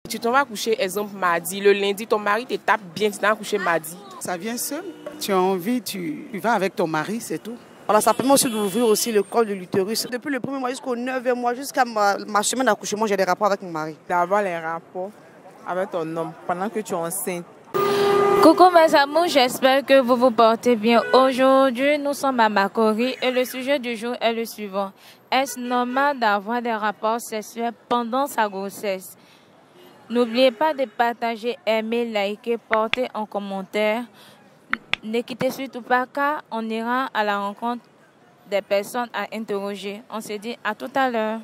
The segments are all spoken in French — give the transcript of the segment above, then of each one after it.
Tu t'en vas coucher, exemple, mardi. Le lundi, ton mari te tape bien, tu t'en vas coucher mardi. Ça vient seul. Tu as envie, tu vas avec ton mari, c'est tout. Voilà, ça permet aussi d'ouvrir aussi le col de l'utérus. Depuis le premier mois jusqu'au 9e mois, jusqu'à ma semaine d'accouchement, j'ai des rapports avec mon mari. D'avoir les rapports avec ton homme pendant que tu es enceinte. Coucou mes amours, j'espère que vous vous portez bien. Aujourd'hui, nous sommes à Makori et le sujet du jour est le suivant. Est-ce normal d'avoir des rapports sexuels pendant sa grossesse? N'oubliez pas de partager, aimer, liker, porter en commentaire. Ne quittez surtout pas car on ira à la rencontre des personnes à interroger. On se dit à tout à l'heure.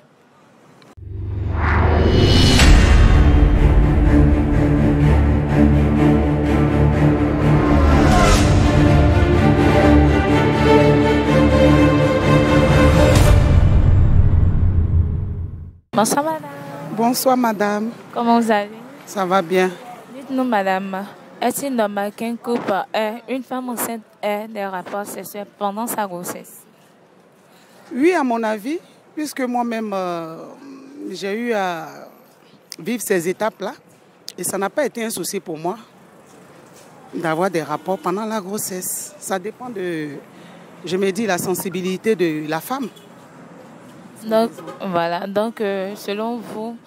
Bonsoir madame. Bonsoir madame. Comment vous allez? Ça va bien. Dites-nous madame, est-il normal qu'un couple ait, une femme enceinte ait des rapports sexuels pendant sa grossesse? Oui, à mon avis, puisque moi-même, j'ai eu à vivre ces étapes-là. Et ça n'a pas été un souci pour moi d'avoir des rapports pendant la grossesse. Ça dépend de, je me dis, la sensibilité de la femme. Donc, voilà. Donc, selon vous,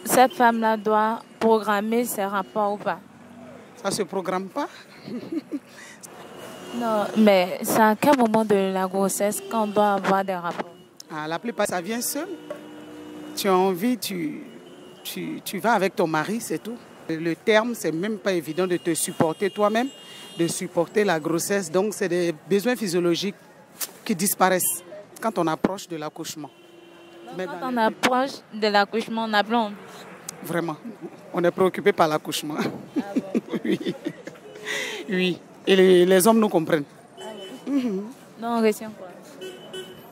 cette femme-là doit programmer ses rapports ou pas? Ça ne se programme pas. Non, mais c'est à quel moment de la grossesse qu'on doit avoir des rapports? La plupart, ça vient seul. Tu as envie, tu vas avec ton mari, c'est tout. Le terme, c'est même pas évident de te supporter toi-même, de supporter la grossesse. Donc, c'est des besoins physiologiques qui disparaissent quand on approche de l'accouchement. Quand on approche de l'accouchement, on a blonde. Vraiment, on est préoccupé par l'accouchement. Ah bon? Oui. Oui. Et les hommes nous comprennent. Ah bon? Non, on retient quoi?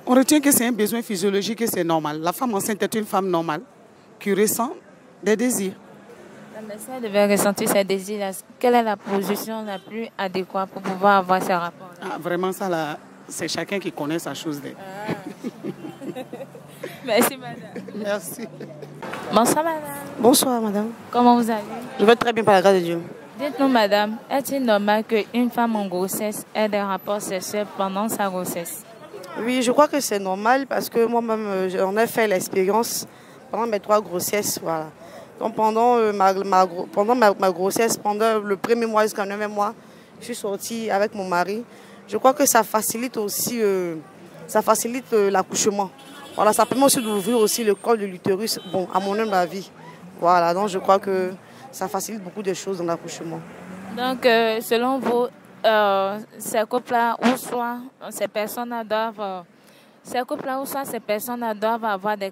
On retient que c'est un besoin physiologique et c'est normal. La femme enceinte est une femme normale qui ressent des désirs. Mais si elle devait ressentir ses désirs, quelle est la position la plus adéquate pour pouvoir avoir ces rapports-là? Vraiment, ça, là, c'est chacun qui connaît sa chose. Merci, madame. Merci. Bonsoir, madame. Bonsoir, madame. Comment vous allez? Je vais très bien par la grâce de Dieu. Dites-nous, madame, est-il normal qu'une femme en grossesse ait des rapports sexuels pendant sa grossesse? Oui, je crois que c'est normal parce que moi-même, j'en ai fait l'expérience pendant mes 3 grossesses. Voilà. Donc, pendant ma grossesse, pendant le premier mois jusqu'au 9e mois, je suis sortie avec mon mari. Je crois que ça facilite aussi l'accouchement. Voilà, ça permet aussi d'ouvrir aussi le col de l'utérus, bon, à mon humble avis. Voilà, donc je crois que ça facilite beaucoup de choses dans l'accouchement. Donc, selon vous, ces couples-là ou soit ces personnes-là doivent avoir un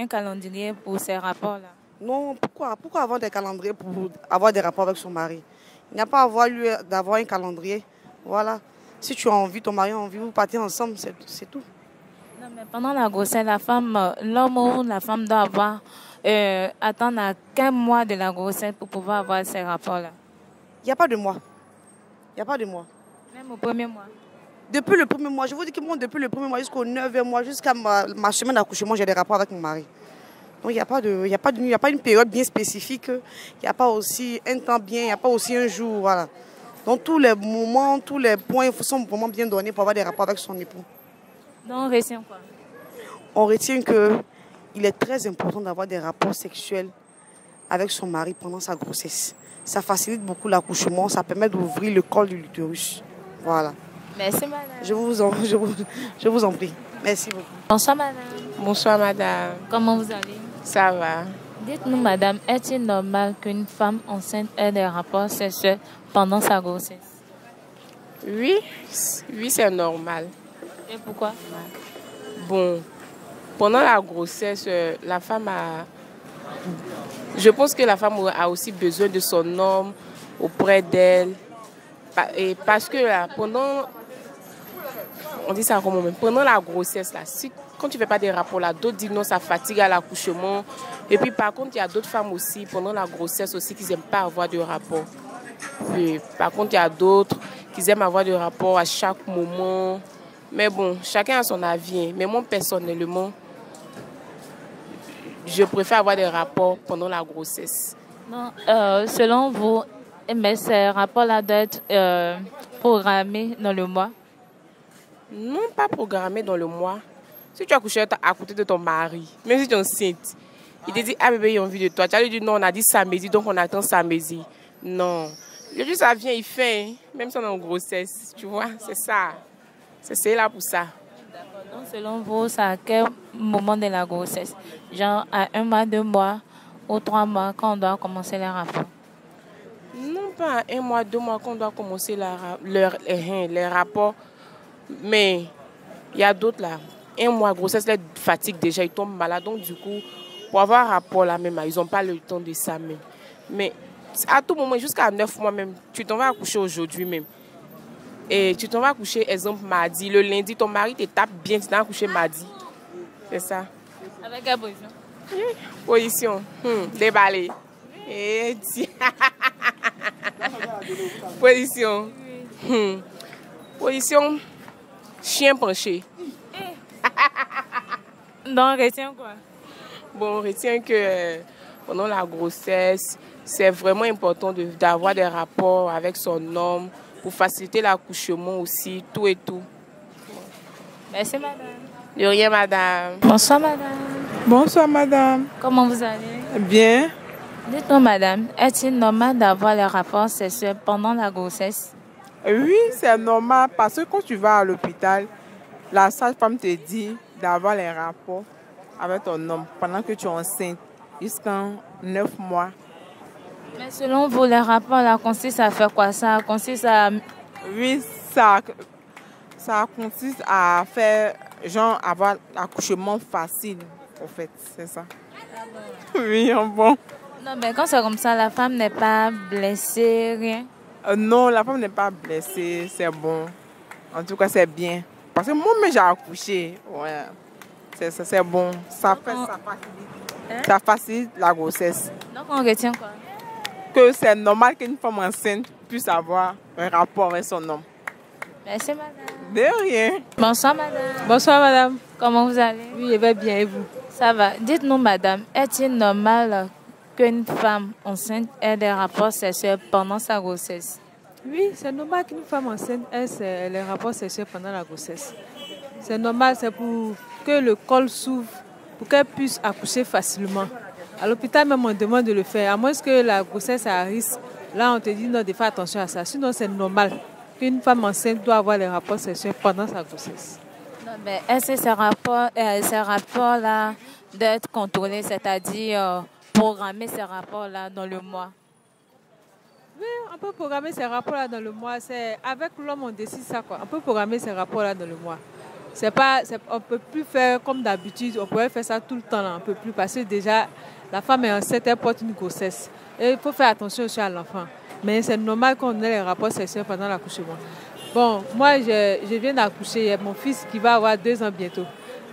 calendrier pour ces rapports-là? Non, pourquoi avoir des calendriers pour avoir des rapports avec son mari? Il n'y a pas à avoir lieu d'avoir un calendrier. Voilà. Si tu as envie, ton mari a envie, vous partez ensemble, c'est tout. Non, mais pendant la grossesse, l'homme ou la femme doit attendre à 15 mois de la grossesse pour pouvoir avoir ces rapports-là. Il n'y a pas de mois. Il n'y a pas de mois. Même au premier mois? Depuis le premier mois, je vous dis que moi, depuis le premier mois jusqu'au 9e mois, jusqu'à ma semaine d'accouchement, j'ai des rapports avec mon mari. Donc, il n'y a pas une période bien spécifique. Il n'y a pas aussi un temps bien, il n'y a pas aussi un jour. Voilà. Donc, tous les moments, tous les points sont vraiment bien donnés pour avoir des rapports avec son époux. Donc, on retient quoi? On retient qu'il est très important d'avoir des rapports sexuels avec son mari pendant sa grossesse. Ça facilite beaucoup l'accouchement, ça permet d'ouvrir le col de l'utérus. Voilà. Merci, madame. Je vous en prie. Merci beaucoup. Bonsoir, madame. Bonsoir madame. Comment vous allez? Ça va. Dites-nous, madame, est-il normal qu'une femme enceinte ait des rapports sexuels pendant sa grossesse? Oui, c'est normal. Et pourquoi? Bon, pendant la grossesse, la femme a... Je pense que la femme a aussi besoin de son homme auprès d'elle. Et parce que là, on dit ça comment même, pendant la grossesse, là, quand tu ne fais pas des rapports, là, d'autres disent non, ça fatigue à l'accouchement. Et puis par contre, il y a d'autres femmes aussi, pendant la grossesse aussi, qui n'aiment pas avoir de rapports. Et par contre, il y a d'autres qui aiment avoir des rapports à chaque moment. Mais bon, chacun a son avis. Mais moi, personnellement, je préfère avoir des rapports pendant la grossesse. Non, selon vous, mais ces rapports-là doivent être programmés dans le mois? Non, pas programmés dans le mois. Si tu as couché à côté de ton mari, même si tu es enceinte, il te dit, ah bébé, ils ont envie de toi. Tu as lui dit, non, on a dit samedi, donc on attend samedi. Non. Le jour ça vient, il fait, hein. Même si on est en grossesse, tu vois, c'est ça. C'est là pour ça. Donc, selon vous, c'est à quel moment de la grossesse? Genre à 1 mois, 2 mois ou 3 mois quand on doit commencer les rapports? Non, pas à 1 mois, 2 mois qu'on doit commencer les rapports. Mais il y a d'autres là. 1 mois, grossesse, les fatigue déjà, ils tombent malades. Donc du coup, pour avoir un rapport là même, ils n'ont pas le temps de ça même. Mais à tout moment, jusqu'à 9 mois même, tu t'en vas accoucher aujourd'hui même. Et tu t'en vas coucher, exemple, mardi. Le lundi, ton mari te tape bien, tu t'en vas coucher mardi. C'est ça. Avec quelle position? Position. Déballé. Et position. Position. Chien penché. Donc, on retient quoi? Bon, on retient que pendant la grossesse, c'est vraiment important d'avoir des rapports avec son homme pour faciliter l'accouchement aussi, tout et tout. Merci, madame. De rien, madame. Bonsoir, madame. Bonsoir, madame. Comment vous allez? Bien. Dites-nous, madame, est-il normal d'avoir les rapports sexuels pendant la grossesse? Oui, c'est normal parce que quand tu vas à l'hôpital, la sage-femme te dit d'avoir les rapports avec ton homme pendant que tu es enceinte jusqu'à 9 mois. Mais selon vous, les rapports là consistent à faire quoi? Ça consiste à... Oui, ça consiste à faire, genre, avoir l'accouchement facile, en fait, c'est ça. Oui, bon. Non, mais quand c'est comme ça, la femme n'est pas blessée, rien? Non, la femme n'est pas blessée, c'est bon. En tout cas, c'est bien. Parce que moi-même, j'ai accouché. Ouais. C'est bon. Ça facilite la grossesse. Donc, on retient quoi? Que c'est normal qu'une femme enceinte puisse avoir un rapport avec son homme. Merci, madame. De rien. Bonsoir, madame. Bonsoir, madame. Comment vous allez? Oui, je vais bien, et vous? Ça va. Dites-nous, madame, est-il normal qu'une femme enceinte ait des rapports sexuels pendant sa grossesse? Oui, c'est normal qu'une femme enceinte ait les rapports sexuels pendant la grossesse. C'est normal, c'est pour que le col s'ouvre, pour qu'elle puisse accoucher facilement. À l'hôpital, même, on demande de le faire. À moins que la grossesse est à risque, là, on te dit non, de faire attention à ça. Sinon, c'est normal qu'une femme enceinte doit avoir les rapports sexuels pendant sa grossesse. Non, mais est-ce que ces rapports-là doivent être contrôlés, c'est-à-dire programmer ces rapports-là dans le mois? Oui, on peut programmer ces rapports-là dans le mois. C'est avec l'homme, on décide ça, quoi. On peut programmer ces rapports-là dans le mois. On ne peut plus faire comme d'habitude. On pourrait faire ça tout le temps, là. On ne peut plus parce que déjà, la femme est enceinte, elle porte une grossesse. Et il faut faire attention aussi à l'enfant. Mais c'est normal qu'on ait les rapports sexuels pendant l'accouchement. Bon, moi, je viens d'accoucher. Il y a mon fils qui va avoir 2 ans bientôt.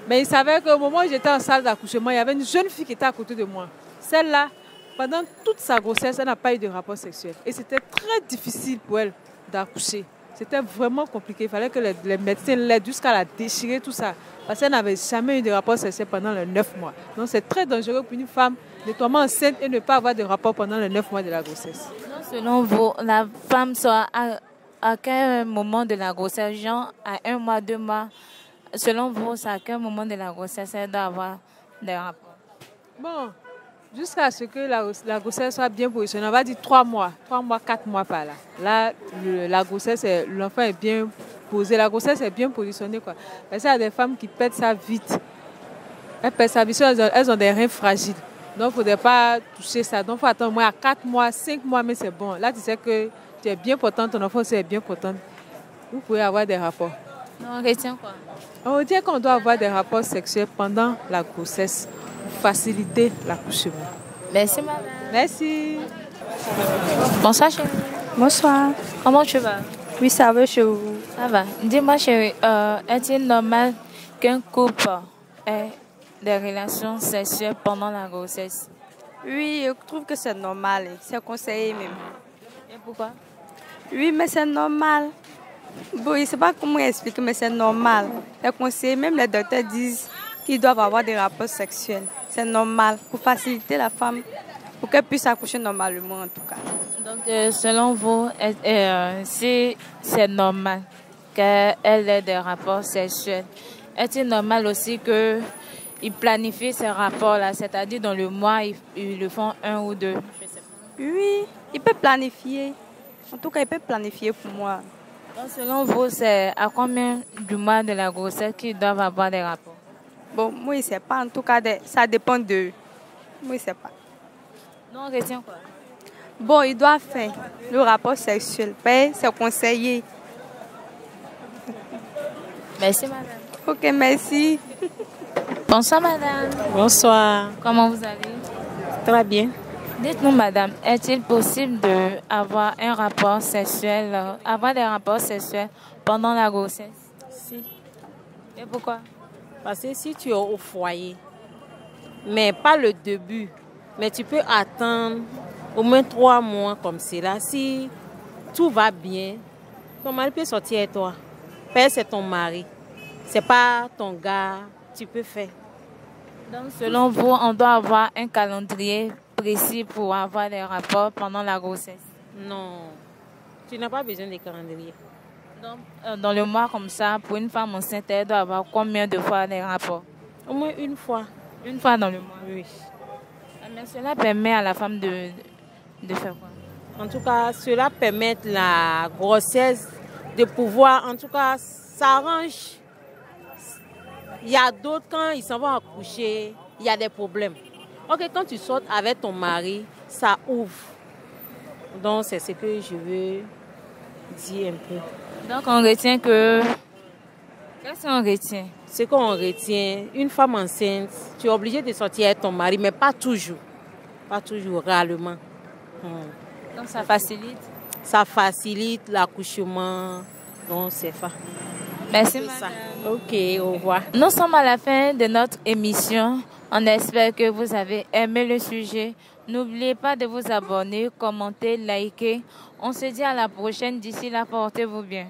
Mais il savait qu'au moment où j'étais en salle d'accouchement, il y avait une jeune fille qui était à côté de moi. Celle-là, pendant toute sa grossesse, elle n'a pas eu de rapport sexuel. Et c'était très difficile pour elle d'accoucher. C'était vraiment compliqué. Il fallait que les médecins l'aident jusqu'à la déchirer, tout ça. Parce qu'elle n'avait jamais eu de rapport sexuel pendant les 9 mois. Donc c'est très dangereux pour une femme de tomber enceinte et ne pas avoir de rapport pendant les 9 mois de la grossesse. Donc, selon vous, la femme soit à quel moment de la grossesse, genre à 1 mois, 2 mois, selon vous, c'est à quel moment de la grossesse elle doit avoir des rapports? Bon, jusqu'à ce que la grossesse soit bien positionnée, on va dire 3 mois, 4 mois par là. Là, la grossesse, l'enfant est bien posé, la grossesse est bien positionnée, quoi. Parce qu'il y a des femmes qui pètent ça vite. Elles pètent ça vite, elles ont des reins fragiles. Donc, il ne faudrait pas toucher ça. Donc, il faut attendre au moins à 4 mois, 5 mois, mais c'est bon. Là, tu sais que tu es bien potente, ton enfant aussi est bien potente. Vous pouvez avoir des rapports. On retient quoi? On retient qu'on doit avoir des rapports sexuels pendant la grossesse pour faciliter l'accouchement. Merci, madame. Merci. Bonsoir, chérie. Bonsoir. Comment tu vas? Oui, ça va chez vous. Ça va. Dis-moi, chérie, est-il normal qu'un couple ait des relations sexuelles pendant la grossesse? Oui, je trouve que c'est normal. C'est conseillé même. Et pourquoi? Oui, mais c'est normal. Bon, je ne sais pas comment expliquer, mais c'est normal. C'est conseillé. Même les docteurs disent qu'ils doivent avoir des rapports sexuels. c'est normal pour faciliter la femme, pour qu'elle puisse accoucher normalement en tout cas. Donc, selon vous, si c'est normal qu'elle ait des rapports sexuels, est-il normal aussi qu'ils planifient ces rapports-là, c'est-à-dire dans le mois, ils le font 1 ou 2? Oui, il peut planifier. En tout cas, il peut planifier pour moi. Donc, selon vous, c'est à combien du mois de la grossesse qu'ils doivent avoir des rapports? Bon, moi, je ne sais pas. En tout cas, ça dépend d'eux. Moi, je ne sais pas. Non, on retient quoi? Bon, il doit faire le rapport sexuel. C'est conseillé. Merci, madame. Ok, merci. Bonsoir, madame. Bonsoir. Comment vous allez? Très bien. Dites-nous, madame, est-il possible d'avoir un rapport sexuel, avoir des rapports sexuels pendant la grossesse? Si. Et pourquoi? Parce que si tu es au foyer, mais pas le début, mais tu peux attendre au moins 3 mois comme cela. Si tout va bien, ton mari peut sortir avec toi. Père, c'est ton mari. C'est pas ton gars. Tu peux faire. Donc, selon vous, on doit avoir un calendrier précis pour avoir des rapports pendant la grossesse? Non. Tu n'as pas besoin de calendrier. Donc, dans le mois comme ça, pour une femme enceinte, elle doit avoir combien de fois des rapports? Au moins 1 fois. 1 fois dans le mois? Oui. Mais cela permet à la femme de faire quoi? En tout cas, cela permet la grossesse de pouvoir, en tout cas, s'arrange. Il y a d'autres, quand ils s'en vont accoucher, il y a des problèmes. Ok, quand tu sortes avec ton mari, ça ouvre. Donc, c'est ce que je veux dire un peu. Donc, on retient que... Qu'est-ce qu'on retient? Ce qu'on retient, une femme enceinte, tu es obligé de sortir avec ton mari, mais pas toujours. Pas toujours, réellement. Donc, ça facilite? Ça facilite l'accouchement. Donc, c'est ça. Merci, ça. madame. Ok, au revoir. Nous sommes à la fin de notre émission. On espère que vous avez aimé le sujet. N'oubliez pas de vous abonner, commenter, liker. On se dit à la prochaine. D'ici là, portez-vous bien.